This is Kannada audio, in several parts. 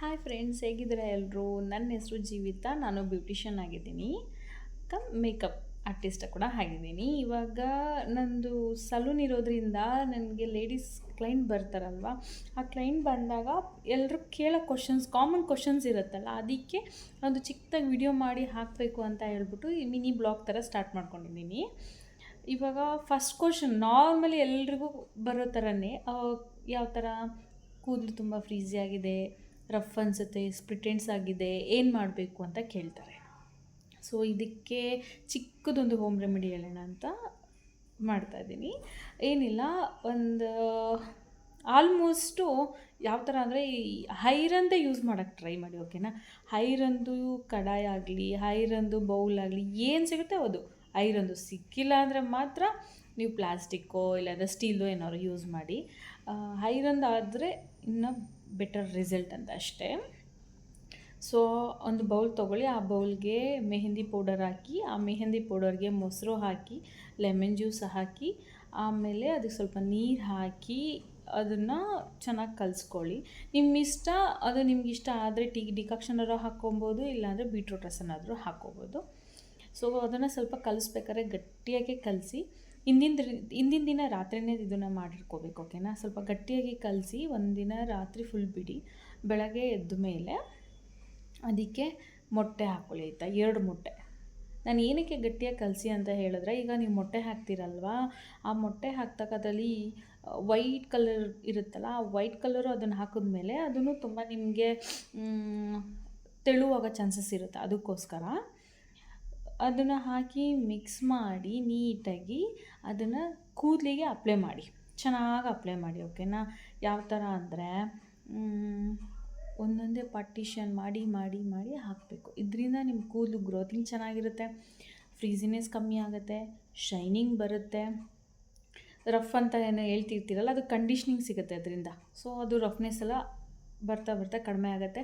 ಹಾಯ್ ಫ್ರೆಂಡ್ಸ್, ಹೇಗಿದ್ದೀರಾ ಎಲ್ಲರೂ? ನನ್ನ ಹೆಸರು ಜೀವಿತಾ. ನಾನು ಬ್ಯೂಟಿಷಿಯನ್ ಆಗಿದ್ದೀನಿ, ಮೇಕಪ್ ಆರ್ಟಿಸ್ಟ್ ಕೂಡ ಆಗಿದ್ದೀನಿ. ಇವಾಗ ನಂದು ಸಲೂನ್ ಇರೋದ್ರಿಂದ ನನಗೆ ಲೇಡೀಸ್ ಕ್ಲೈಂಟ್ ಬರ್ತಾರಲ್ವ, ಆ ಕ್ಲೈಂಟ್ ಬಂದಾಗ ಎಲ್ಲರೂ ಕೇಳೋ ಕಾಮನ್ ಕ್ವಶನ್ಸ್ ಇರುತ್ತಲ್ಲ, ಅದಕ್ಕೆ ಒಂದು ಚಿಕ್ಕದಾಗಿ ವಿಡಿಯೋ ಮಾಡಿ ಹಾಕಬೇಕು ಅಂತ ಹೇಳ್ಬಿಟ್ಟು ಈ ಮಿನಿ ಬ್ಲಾಗ್ ಥರ ಸ್ಟಾರ್ಟ್ ಮಾಡ್ಕೊಂಡಿದ್ದೀನಿ. ಇವಾಗ ಫಸ್ಟ್ ಕ್ವಶನ್ ನಾರ್ಮಲಿ ಎಲ್ರಿಗೂ ಬರೋ ಥರನೇ, ಯಾವ ಥರ ಕೂದಲು ತುಂಬ ಫ್ರೀಝಿ ಆಗಿದೆ, ರಫ್ ಅನಿಸುತ್ತೆ, ಸ್ಪ್ಲಿಟೆಂಡ್ಸ್ ಆಗಿದೆ, ಏನು ಮಾಡಬೇಕು ಅಂತ ಕೇಳ್ತಾರೆ. ಸೊ ಇದಕ್ಕೆ ಚಿಕ್ಕದೊಂದು ಹೋಮ್ ರೆಮಿಡಿ ಹೇಳೋಣ ಅಂತ ಮಾಡ್ತಾಯಿದ್ದೀನಿ. ಏನಿಲ್ಲ, ಒಂದು ಆಲ್ಮೋಸ್ಟು ಯಾವ ಥರ ಅಂದರೆ ಈ ಹೈರಂದೇ ಯೂಸ್ ಮಾಡೋಕ್ಕೆ ಟ್ರೈ ಮಾಡಿ, ಓಕೆನಾ? ಹೈರಂದು ಕಡಾಯಿ ಆಗಲಿ, ಹೈರಂದು ಬೌಲ್ ಆಗಲಿ, ಏನು ಸಿಗುತ್ತೆ ಅದು ಐರಂದು. ಸಿಕ್ಕಿಲ್ಲ ಅಂದರೆ ಮಾತ್ರ ನೀವು ಪ್ಲಾಸ್ಟಿಕ್ಕೋ ಇಲ್ಲಾಂದರೆ ಸ್ಟೀಲ್ದು ಏನಾದ್ರು ಯೂಸ್ ಮಾಡಿ. ಐರಂದು ಆದರೆ ಇನ್ನೂ ಬೆಟರ್ ರಿಸಲ್ಟ್ ಅಂತ ಅಷ್ಟೇ. ಸೊ ಒಂದು ಬೌಲ್ ತೊಗೊಳ್ಳಿ, ಆ ಬೌಲ್ಗೆ ಮೆಹಂದಿ ಪೌಡರ್ ಹಾಕಿ, ಆ ಮೆಹಂದಿ ಪೌಡರ್ಗೆ ಮೊಸರು ಹಾಕಿ, ಲೆಮನ್ ಜ್ಯೂಸ್ ಹಾಕಿ, ಆಮೇಲೆ ಅದಕ್ಕೆ ಸ್ವಲ್ಪ ನೀರು ಹಾಕಿ ಅದನ್ನು ಚೆನ್ನಾಗಿ ಕಲಿಸ್ಕೊಳ್ಳಿ. ನಿಮ್ಮಿಷ್ಟ, ಅದು ನಿಮ್ಗೆ ಇಷ್ಟ ಆದರೆ ಡಿಕಾಕ್ಷನಾದ್ರು ಹಾಕ್ಕೊಬೋದು, ಇಲ್ಲಾಂದರೆ ಬೀಟ್ರೂಟ್ ರಸನಾದರೂ ಹಾಕ್ಕೊಬೋದು. ಸೊ ಅದನ್ನು ಸ್ವಲ್ಪ ಕಲಿಸ್ಬೇಕಾದ್ರೆ ಗಟ್ಟಿಯಾಗಿ ಕಲಸಿ, ಹಿಂದಿನ ದಿನ ರಾತ್ರಿಯೇ ಇದನ್ನು ಮಾಡಿಟ್ಕೋಬೇಕು, ಓಕೆನಾ? ಸ್ವಲ್ಪ ಗಟ್ಟಿಯಾಗಿ ಕಲಸಿ ಒಂದಿನ ರಾತ್ರಿ ಫುಲ್ ಬಿಡಿ. ಬೆಳಗ್ಗೆ ಎದ್ದ ಮೇಲೆ ಅದಕ್ಕೆ ಮೊಟ್ಟೆ ಹಾಕ್ಕೊಳ್ಳಿ, ಆಯಿತಾ? 2 ಮೊಟ್ಟೆ. ನಾನು ಏನಕ್ಕೆ ಗಟ್ಟಿಯಾಗಿ ಕಲಸಿ ಅಂತ ಹೇಳಿದ್ರೆ, ಈಗ ನೀವು ಮೊಟ್ಟೆ ಹಾಕ್ತಿರಲ್ವ, ಆ ಮೊಟ್ಟೆ ಹಾಕ್ದಾಗ ಅದರಲ್ಲಿ ವೈಟ್ ಕಲರ್ ಇರುತ್ತಲ್ಲ, ಆ ವೈಟ್ ಕಲರು ಅದನ್ನು ಹಾಕಿದ್ಮೇಲೆ ಅದನ್ನು ತುಂಬ ನಿಮಗೆ ತೆಳುವಾಗೋ ಚಾನ್ಸಸ್ ಇರುತ್ತೆ. ಅದಕ್ಕೋಸ್ಕರ ಅದನ್ನು ಹಾಕಿ ಮಿಕ್ಸ್ ಮಾಡಿ ನೀಟಾಗಿ ಅದನ್ನು ಕೂದಲಿಗೆ ಅಪ್ಲೈ ಮಾಡಿ, ಚೆನ್ನಾಗಿ ಅಪ್ಲೈ ಮಾಡಿ, ಓಕೆನಾ? ಯಾವ ಥರ ಅಂದರೆ ಒಂದೊಂದೇ ಪಾರ್ಟಿಷನ್ ಮಾಡಿ ಮಾಡಿ ಮಾಡಿ ಹಾಕಬೇಕು. ಇದರಿಂದ ನಿಮ್ಮ ಕೂದಲು ಗ್ರೋತಿಂಗ್ ಚೆನ್ನಾಗಿರುತ್ತೆ, ಫ್ರೀಸಿನೆಸ್ ಕಮ್ಮಿ ಆಗುತ್ತೆ, ಶೈನಿಂಗ್ ಬರುತ್ತೆ. ರಫ್ ಅಂತ ಏನೋ ಹೇಳ್ತಿರ್ತೀರಲ್ಲ, ಅದು ಕಂಡೀಷ್ನಿಂಗ್ ಸಿಗುತ್ತೆ ಅದರಿಂದ. ಸೊ ಅದು ರಫ್ನೆಸ್ ಎಲ್ಲ ಬರ್ತಾ ಬರ್ತಾ ಕಡಿಮೆ ಆಗುತ್ತೆ.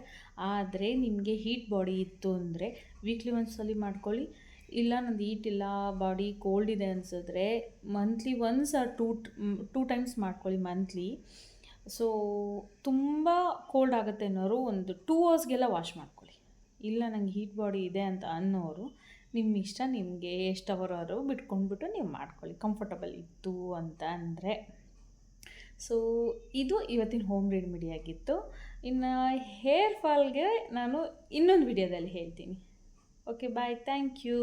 ಆದರೆ ನಿಮಗೆ ಹೀಟ್ ಬಾಡಿ ಇತ್ತು ಅಂದರೆ ವೀಕ್ಲಿ ಒಂದ್ಸಲ ಮಾಡ್ಕೊಳ್ಳಿ. ಇಲ್ಲ ನಂದು ಹೀಟ್ ಇಲ್ಲ, ಬಾಡಿ ಕೋಲ್ಡ್ ಇದೆ ಅನಿಸಿದ್ರೆ monthly once or two times ಮಾಡ್ಕೊಳ್ಳಿ ಮಂತ್ಲಿ. ಸೊ ತುಂಬ ಕೋಲ್ಡ್ ಆಗುತ್ತೆ ಅನ್ನೋರು ಒಂದು 2 ಅವರ್ಸ್ಗೆಲ್ಲ ವಾಶ್ ಮಾಡ್ಕೊಳ್ಳಿ. ಇಲ್ಲ ನಂಗೆ ಹೀಟ್ ಬಾಡಿ ಇದೆ ಅಂತ ಅನ್ನೋರು ನಿಮ್ಮ ಇಷ್ಟ, ನಿಮಗೆ ಎಷ್ಟು ಅವರಾದ್ರು ಬಿಟ್ಕೊಂಡ್ಬಿಟ್ಟು ನೀವು ಮಾಡ್ಕೊಳ್ಳಿ, ಕಂಫರ್ಟಬಲ್ ಇತ್ತು ಅಂತ ಅಂದರೆ. ಸೊ ಇದು ಇವತ್ತಿನ ಹೋಮ್ ರೆಮಿಡಿ ಆಗಿತ್ತು. ಇನ್ನು ಹೇರ್ ಫಾಲ್ಗೆ ನಾನು ಇನ್ನೊಂದು ವಿಡಿಯೋದಲ್ಲಿ ಹೇಳ್ತೀನಿ. Okay, bye, thank you.